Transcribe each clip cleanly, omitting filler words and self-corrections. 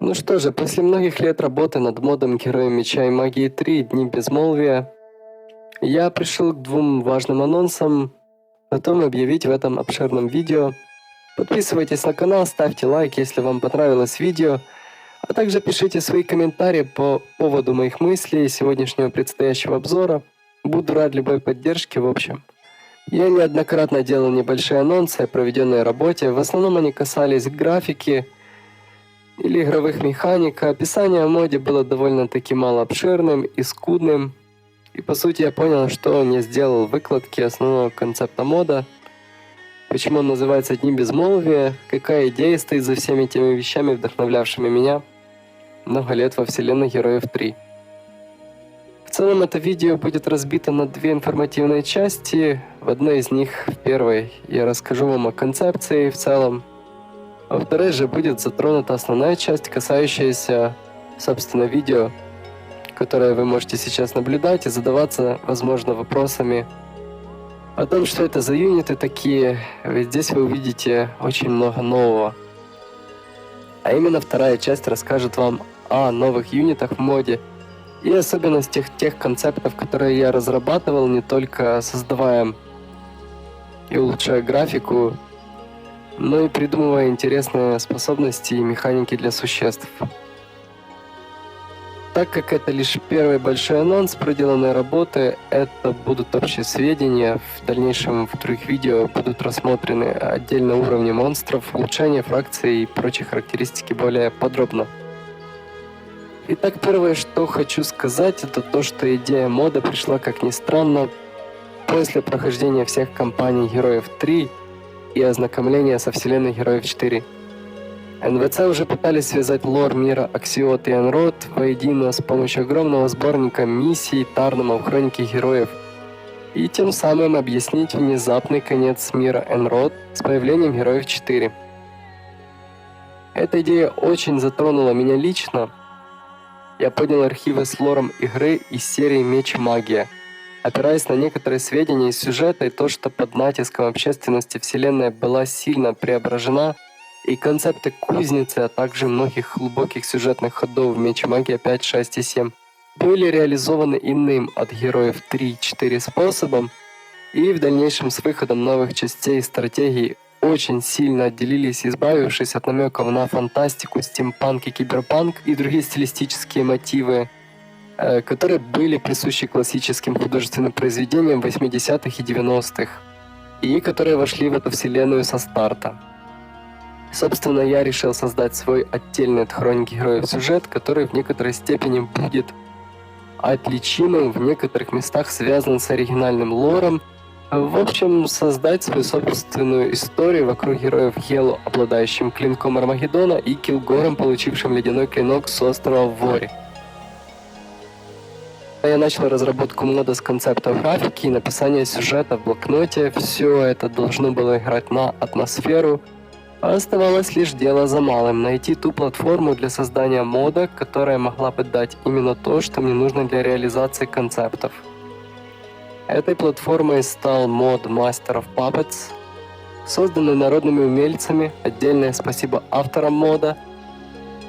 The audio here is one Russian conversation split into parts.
Ну что же, после многих лет работы над модом Героя Меча и Магии 3 Дни Безмолвия, я пришел к двум важным анонсам, готовым объявить в этом обширном видео. Подписывайтесь на канал, ставьте лайк, если вам понравилось видео, а также пишите свои комментарии по поводу моих мыслей и сегодняшнего предстоящего обзора. Буду рад любой поддержке в общем. Я неоднократно делал небольшие анонсы о проведенной работе, в основном они касались графики или игровых механик, а описание о моде было довольно-таки малообширным и скудным. И по сути я понял, что не сделал выкладки основного концепта мода, почему он называется «Дни Безмолвия», какая идея стоит за всеми теми вещами, вдохновлявшими меня много лет во вселенной Героев 3. В целом это видео будет разбито на две информативные части. В одной из них, в первой, я расскажу вам о концепции в целом. Во второй же будет затронута основная часть, касающаяся, собственно, видео, которое вы можете сейчас наблюдать и задаваться, возможно, вопросами о том, что это за юниты такие, ведь здесь вы увидите очень много нового. А именно вторая часть расскажет вам о новых юнитах в моде и особенностях тех концептов, которые я разрабатывал, не только создавая и улучшая графику, но и придумывая интересные способности и механики для существ. Так как это лишь первый большой анонс проделанной работы, это будут общие сведения. В дальнейшем в других видео будут рассмотрены отдельно уровни монстров, улучшения фракций и прочие характеристики более подробно. Итак, первое, что хочу сказать, это то, что идея мода пришла, как ни странно, после прохождения всех кампаний Героев 3 и ознакомления со вселенной Героев 4. НВЦ уже пытались связать лор мира Аксиот и Энрод воедино с помощью огромного сборника миссий Тарнума в Хронике Героев и тем самым объяснить внезапный конец мира Энрод с появлением Героев 4. Эта идея очень затронула меня лично. Я поднял архивы с лором игры из серии «Меч и магия», опираясь на некоторые сведения из сюжета и то, что под натиском общественности вселенная была сильно преображена, и концепты кузницы, а также многих глубоких сюжетных ходов в «Меч и магия 5, 6 и 7 были реализованы иным от Героев 3-4 способом, и в дальнейшем с выходом новых частей и стратегий очень сильно отделились, избавившись от намеков на фантастику, стимпанк и киберпанк и другие стилистические мотивы, которые были присущи классическим художественным произведениям 80-х и 90-х, и которые вошли в эту вселенную со старта. Собственно, я решил создать свой отдельный от Хроники Героев сюжет, который в некоторой степени будет отличимым, в некоторых местах связан с оригинальным лором. В общем, создать свою собственную историю вокруг героев Хелу, обладающим клинком Армагеддона, и Килгором, получившим ледяной клинок с острова Вори. Я начал разработку мода с концептом графики и написания сюжета в блокноте. Все это должно было играть на атмосферу. Оставалось лишь дело за малым – найти ту платформу для создания мода, которая могла бы дать именно то, что мне нужно для реализации концептов. Этой платформой стал мод Master of Puppets, созданный народными умельцами. Отдельное спасибо авторам мода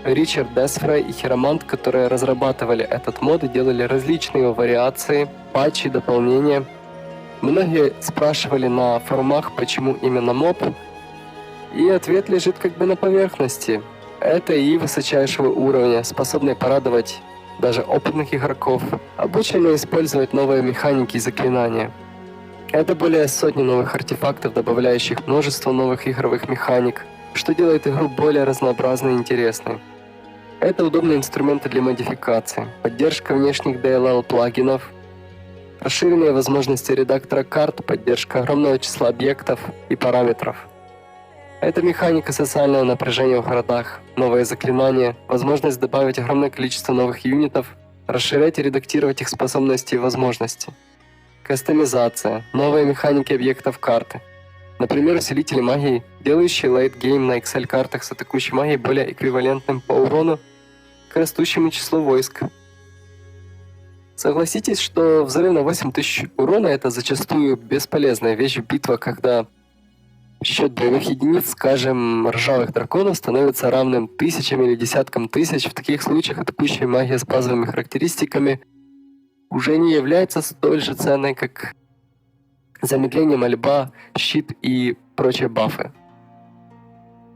Ричард Десфрей и Хиромант, которые разрабатывали этот мод и делали различные его вариации, патчи, дополнения. Многие спрашивали на форумах, почему именно моб. И ответ лежит как бы на поверхности. Это и высочайшего уровня, способный порадовать даже опытных игроков, обученные использовать новые механики и заклинания. Это более сотни новых артефактов, добавляющих множество новых игровых механик, что делает игру более разнообразной и интересной. Это удобные инструменты для модификации, поддержка внешних DLL-плагинов, расширенные возможности редактора карт, поддержка огромного числа объектов и параметров. Это механика социального напряжения в городах, новые заклинания, возможность добавить огромное количество новых юнитов, расширять и редактировать их способности и возможности. Кастомизация, новые механики объектов карты. Например, усилители магии, делающие лейт-гейм на Excel-картах с атакующей магией более эквивалентным по урону к растущему числу войск. Согласитесь, что взрыв на 8000 урона – это зачастую бесполезная вещь в битвах, когда Счет боевых единиц, скажем, ржавых драконов становится равным тысячам или десяткам тысяч. В таких случаях атакующая магия с базовыми характеристиками уже не является столь же ценной, как замедление, мольба, щит и прочие бафы.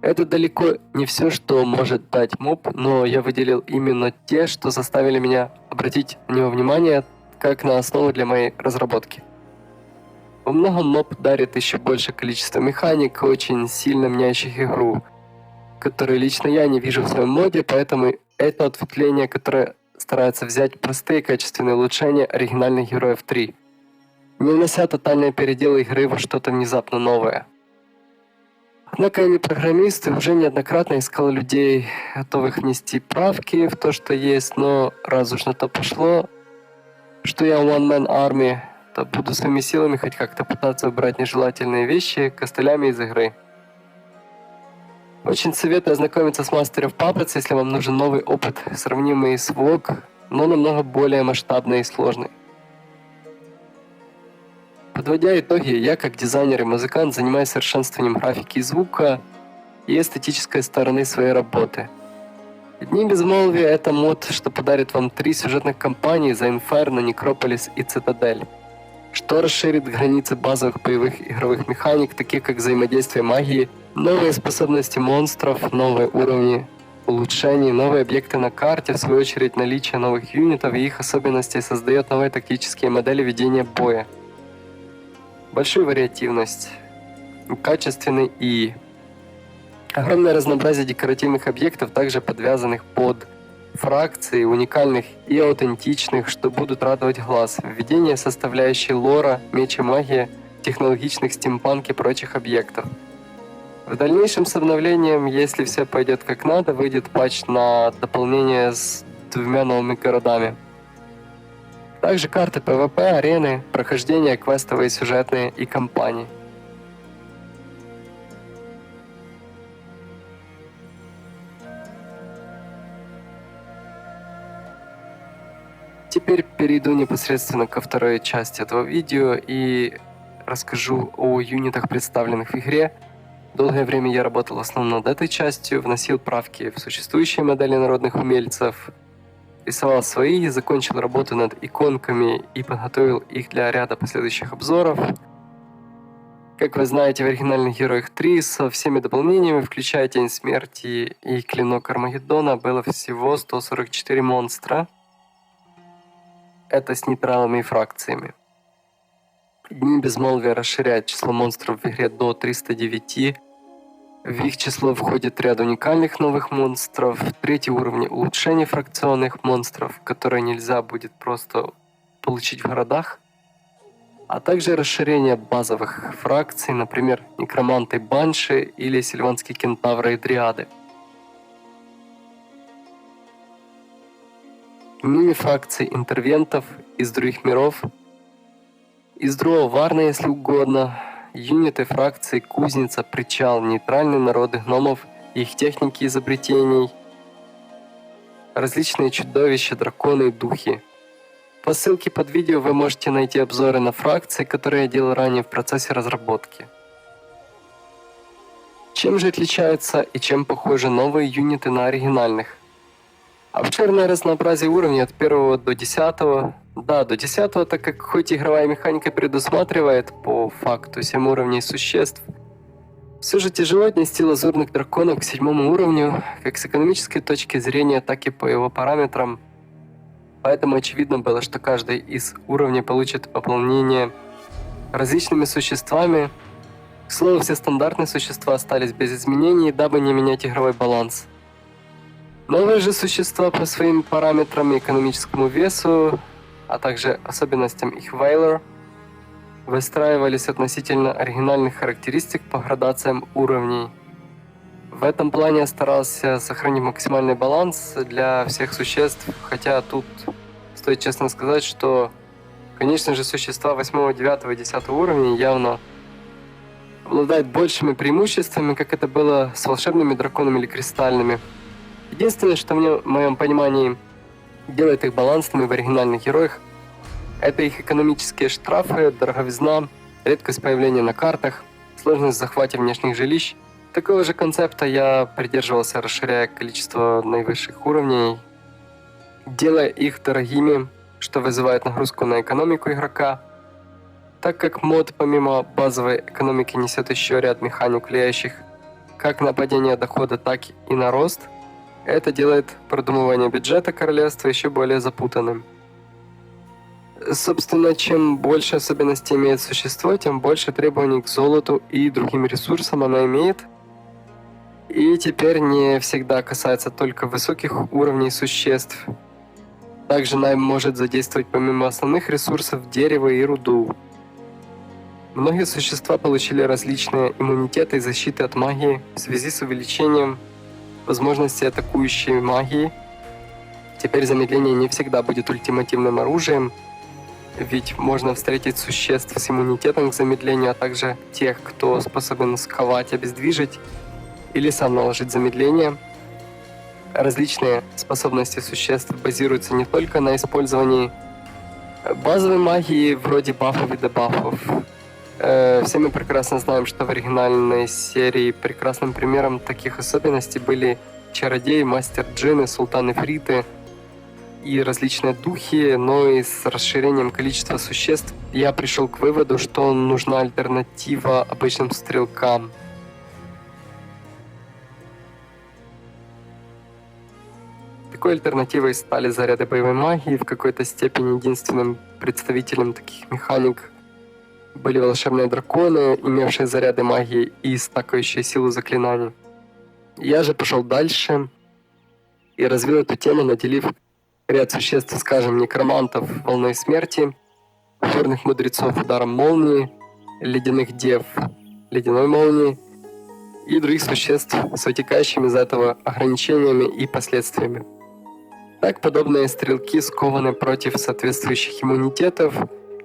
Это далеко не все, что может дать моб, но я выделил именно те, что заставили меня обратить на него внимание как на основу для моей разработки. Во многом моб дарит еще большее количество механик, очень сильно меняющих игру, которые лично я не вижу в своем моде, поэтому это ответвление, которое старается взять простые качественные улучшения оригинальных героев 3, не внося тотальные переделы игры во что-то внезапно новое. Однако я не программист и уже неоднократно искал людей, готовых внести правки в то, что есть, но раз уж на то пошло, что я one-man army, то буду своими силами хоть как-то пытаться убрать нежелательные вещи костылями из игры. Очень советую ознакомиться с Master of Puppets, если вам нужен новый опыт, сравнимый с VOG, но намного более масштабный и сложный. Подводя итоги, я как дизайнер и музыкант занимаюсь совершенствованием графики и звука и эстетической стороны своей работы. Дни безмолвия — это мод, что подарит вам 3 сюжетных кампании за Inferno, Necropolis и Citadel, что расширит границы базовых боевых игровых механик, таких как взаимодействие магии, новые способности монстров, новые уровни улучшений, новые объекты на карте, в свою очередь наличие новых юнитов и их особенностей создает новые тактические модели ведения боя. Большую вариативность, качественный и огромное разнообразие декоративных объектов, также подвязанных под фракции, уникальных и аутентичных, что будут радовать глаз. Введение составляющей лора, меч и магия, технологичных стимпанк и прочих объектов. В дальнейшем с обновлением, если все пойдет как надо, выйдет патч на дополнение с 2 новыми городами. Также карты PvP, арены, прохождения, квестовые, сюжетные и кампании. Теперь перейду непосредственно ко второй части этого видео и расскажу о юнитах, представленных в игре. Долгое время я работал в основном над этой частью, вносил правки в существующие модели народных умельцев, рисовал свои, закончил работу над иконками и подготовил их для ряда последующих обзоров. Как вы знаете, в оригинальных Героях 3 со всеми дополнениями, включая Тень Смерти и Клинок Армагеддона, было всего 144 монстра. Это с нейтралами и фракциями. Дни Безмолвия расширяют число монстров в игре до 309. В их число входит ряд уникальных новых монстров, 3 уровня улучшений фракционных монстров, которые нельзя будет просто получить в городах, а также расширение базовых фракций, например, Некроманты Банши или Сильванские Кентавры и Дриады. Мини-фракции интервентов из других миров, из другого Варна, если угодно, юниты фракций Кузница, Причал, нейтральные народы гномов и их техники изобретений, различные чудовища, драконы и духи. По ссылке под видео вы можете найти обзоры на фракции, которые я делал ранее в процессе разработки. Чем же отличаются и чем похожи новые юниты на оригинальных? Обширное разнообразие уровней от 1 до 10. Да, до 10, так как хоть игровая механика предусматривает по факту 7 уровней существ, все же тяжело отнести лазурных драконов к 7 уровню, как с экономической точки зрения, так и по его параметрам. Поэтому очевидно было, что каждый из уровней получит пополнение различными существами. К слову, все стандартные существа остались без изменений, дабы не менять игровой баланс. Новые же существа по своим параметрам и экономическому весу, а также особенностям их Вейлор, выстраивались относительно оригинальных характеристик по градациям уровней. В этом плане я старался сохранить максимальный баланс для всех существ, хотя тут стоит честно сказать, что, конечно же, существа 8, 9 и 10 уровней явно обладают большими преимуществами, как это было с волшебными драконами или кристальными. Единственное, что в моем понимании делает их балансными в оригинальных героях, это их экономические штрафы, дороговизна, редкость появления на картах, сложность в захвате внешних жилищ. Такого же концепта я придерживался, расширяя количество наивысших уровней, делая их дорогими, что вызывает нагрузку на экономику игрока. Так как мод помимо базовой экономики несет еще ряд механик, влияющих как на падение дохода, так и на рост, это делает продумывание бюджета королевства еще более запутанным. Собственно, чем больше особенностей имеет существо, тем больше требований к золоту и другим ресурсам оно имеет. И теперь не всегда касается только высоких уровней существ. Также найм может задействовать помимо основных ресурсов дерево и руду. Многие существа получили различные иммунитеты и защиты от магии в связи с увеличением возможностей атакующей магии. Теперь замедление не всегда будет ультимативным оружием, ведь можно встретить существ с иммунитетом к замедлению, а также тех, кто способен сковать, обездвижить или сам наложить замедление. Различные способности существ базируются не только на использовании базовой магии, вроде бафов и дебафов. Все мы прекрасно знаем, что в оригинальной серии прекрасным примером таких особенностей были чародеи, мастер-джинны, султаны-фриты и различные духи, но и с расширением количества существ я пришел к выводу, что нужна альтернатива обычным стрелкам. Такой альтернативой стали заряды боевой магии, в какой-то степени единственным представителем таких механик были волшебные драконы, имевшие заряды магии и стакающие силу заклинаний. Я же пошел дальше и развил эту тему, наделив ряд существ, скажем, некромантов волной смерти, черных мудрецов ударом молнии, ледяных дев ледяной молнии и других существ с вытекающими из этого ограничениями и последствиями. Так, подобные стрелки скованы против соответствующих иммунитетов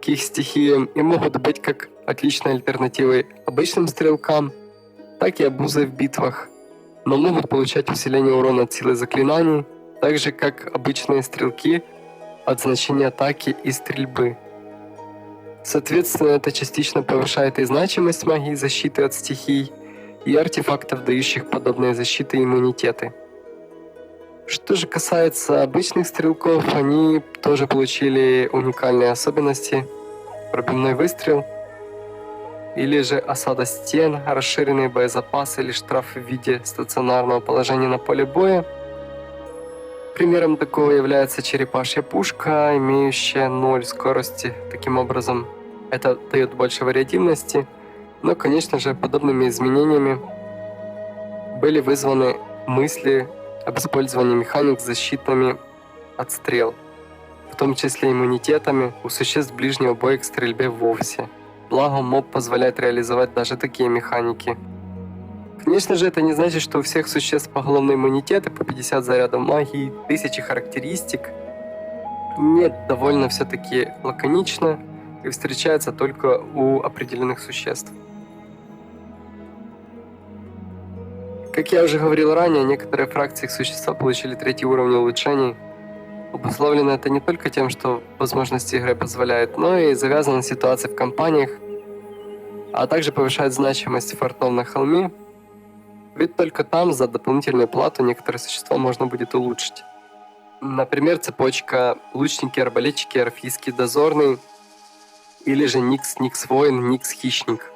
к их стихиям и могут быть как отличной альтернативой обычным стрелкам, так и обузой в битвах, но могут получать усиление урона от силы заклинаний, так же как обычные стрелки от значения атаки и стрельбы. Соответственно, это частично повышает и значимость магии защиты от стихий, и артефактов, дающих подобные защиты и иммунитеты. Что же касается обычных стрелков, они тоже получили уникальные особенности. Пробивной выстрел, или же осада стен, расширенный боезапас или штраф в виде стационарного положения на поле боя. Примером такого является черепашья пушка, имеющая 0 скорости. Таким образом, это дает больше вариативности. Но, конечно же, подобными изменениями были вызваны мысли об использовании механик с защитами от стрел, в том числе иммунитетами у существ ближнего боя к стрельбе вовсе. Благо, моб позволяет реализовать даже такие механики. Конечно же, это не значит, что у всех существ поголовные иммунитеты по 50 зарядов магии, 1000 характеристик. Нет, довольно все-таки лаконично и встречается только у определенных существ. Как я уже говорил ранее, некоторые фракции их существа получили 3 уровень улучшений. Обусловлено это не только тем, что возможности игры позволяют, но и завязано на ситуации в компаниях, а также повышает значимость фортов на холме, ведь только там за дополнительную плату некоторые существа можно будет улучшить. Например, цепочка лучники, арбалетчики, орфийский дозорный, или же Никс, Никс-воин, Никс-хищник.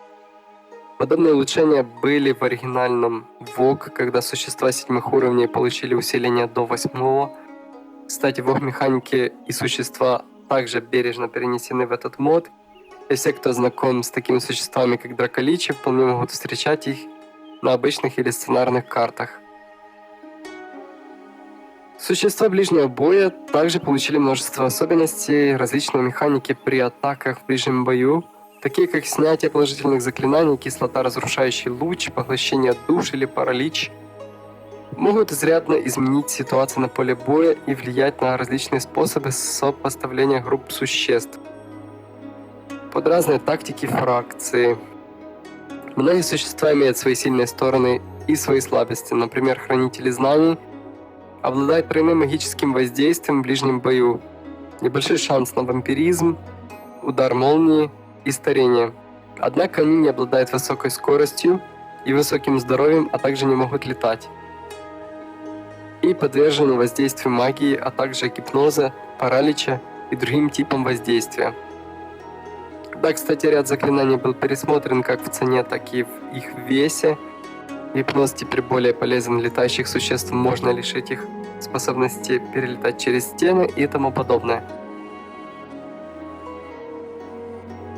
Подобные улучшения были в оригинальном ВОГ, когда существа 7 уровней получили усиление до 8. Кстати, ВОГ механики и существа также бережно перенесены в этот мод, и все, кто знаком с такими существами, как драколичи, вполне могут встречать их на обычных или сценарных картах. Существа ближнего боя также получили множество особенностей, различные механики при атаках в ближнем бою, такие как снятие положительных заклинаний, кислота, разрушающий луч, поглощение душ или паралич, могут изрядно изменить ситуацию на поле боя и влиять на различные способы сопоставления групп существ под разные тактики и фракции. Многие существа имеют свои сильные стороны и свои слабости. Например, хранители знаний обладают тройным магическим воздействием в ближнем бою, небольшой шанс на вампиризм, удар молнии и старение. Однако они не обладают высокой скоростью и высоким здоровьем, а также не могут летать. И подвержены воздействию магии, а также гипноза, паралича и другим типам воздействия. Да, кстати, ряд заклинаний был пересмотрен как в цене, так и в их весе. Гипноз теперь более полезен для летающих существ, можно лишить их способности перелетать через стены и тому подобное.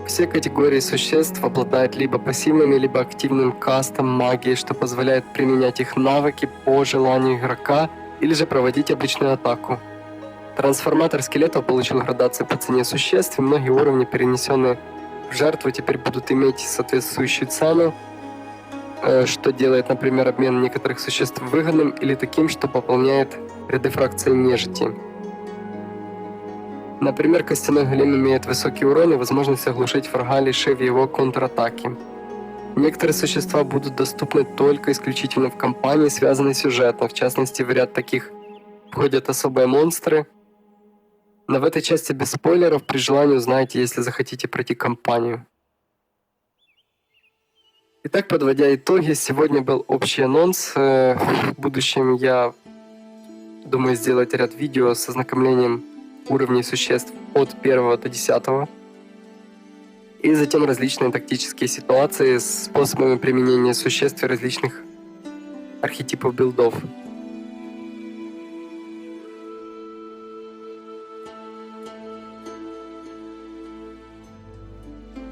Все категории существ обладают либо пассивным, либо активным кастом магии, что позволяет применять их навыки по желанию игрока или же проводить обычную атаку. Трансформатор скелетов получил градацию по цене существ, и многие уровни, перенесенные в жертву, теперь будут иметь соответствующую цену, что делает, например, обмен некоторых существ выгодным или таким, что пополняет ряды фракций нежити. Например, костяной голем имеет высокий урон и возможность оглушить врага, лишив его контратаки. Некоторые существа будут доступны только исключительно в кампании, связанной сюжетно. В частности, в ряд таких входят особые монстры. Но в этой части без спойлеров, при желании узнаете, если захотите пройти кампанию. Итак, подводя итоги, сегодня был общий анонс. В будущем я думаю сделать ряд видео с ознакомлением уровней существ от 1 до 10. И затем различные тактические ситуации с способами применения существ и различных архетипов билдов.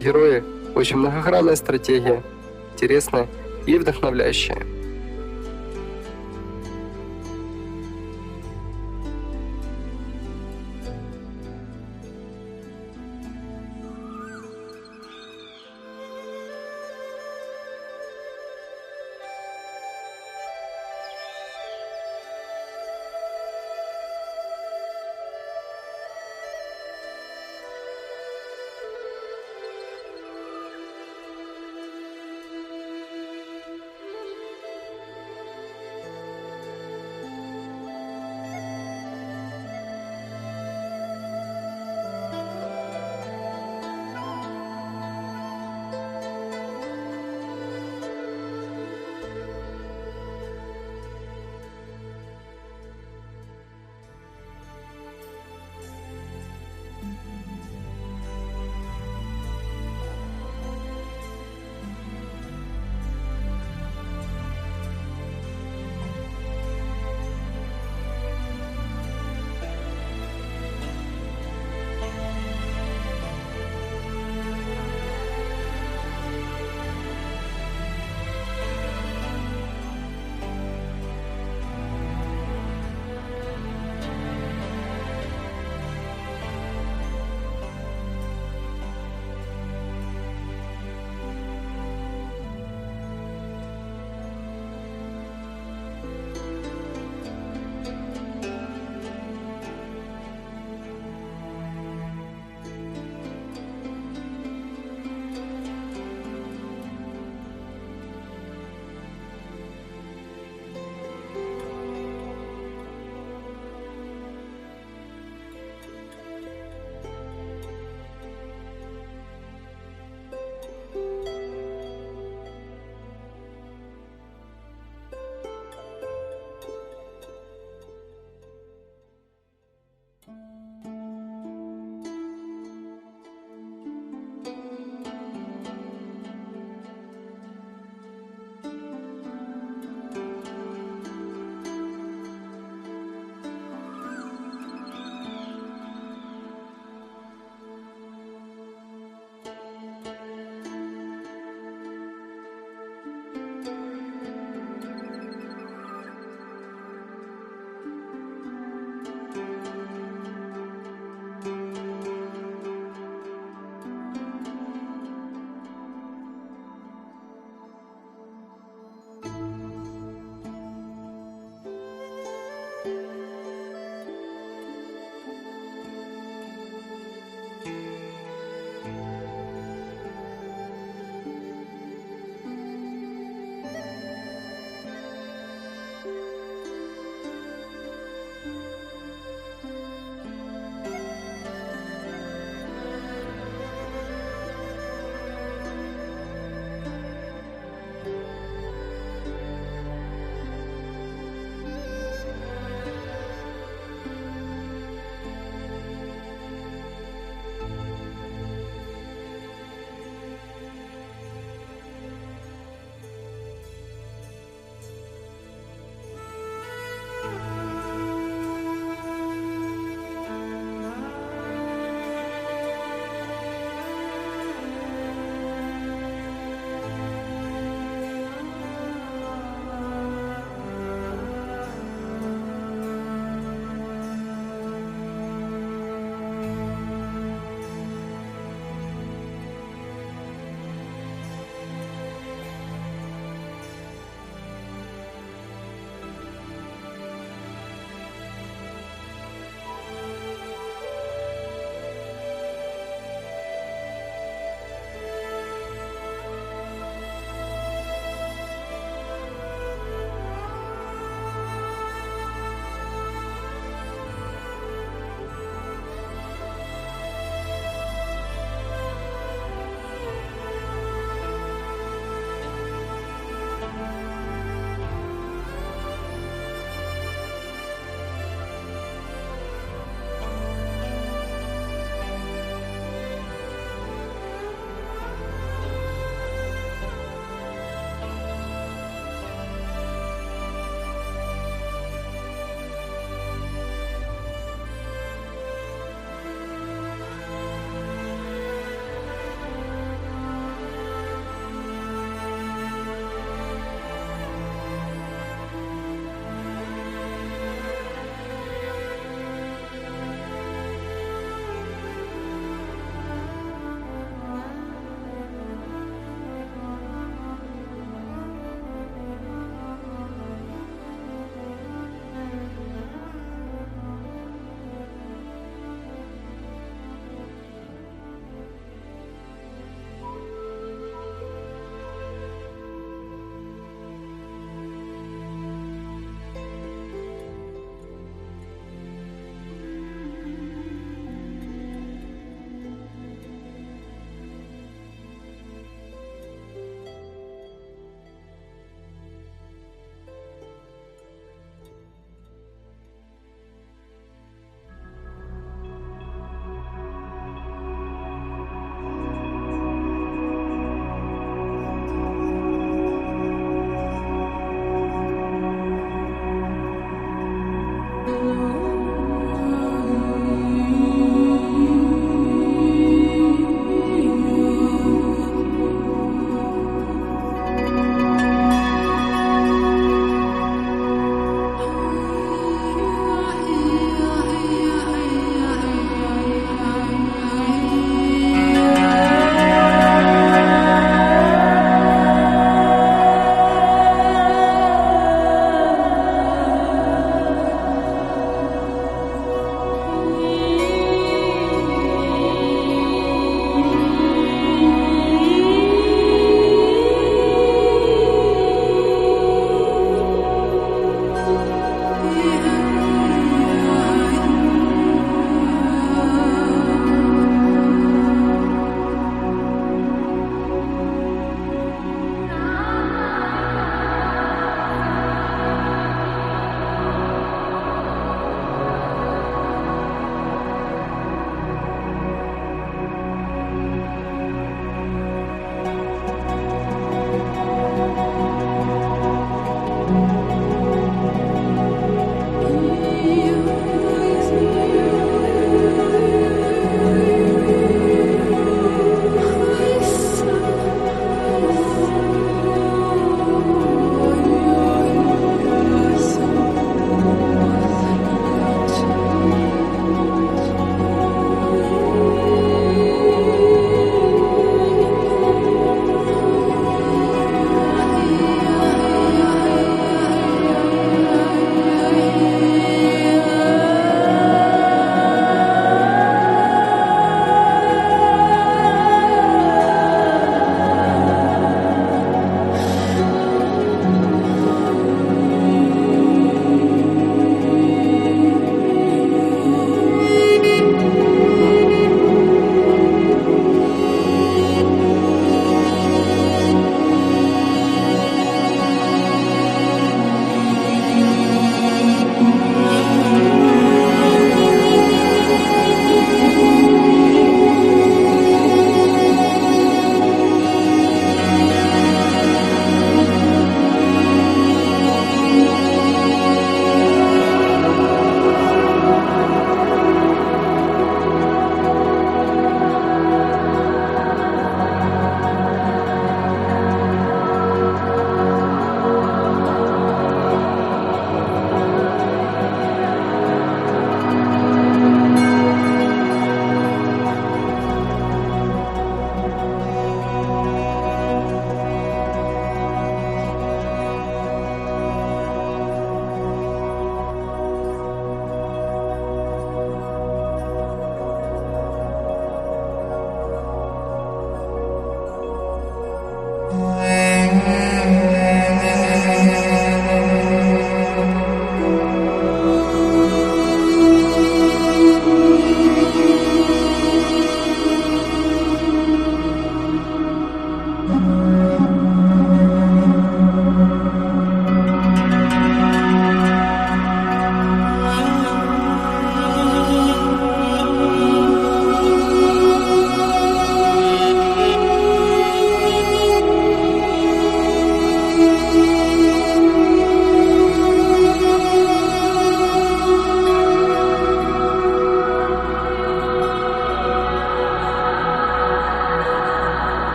Герои — очень многогранная стратегия, интересная и вдохновляющая.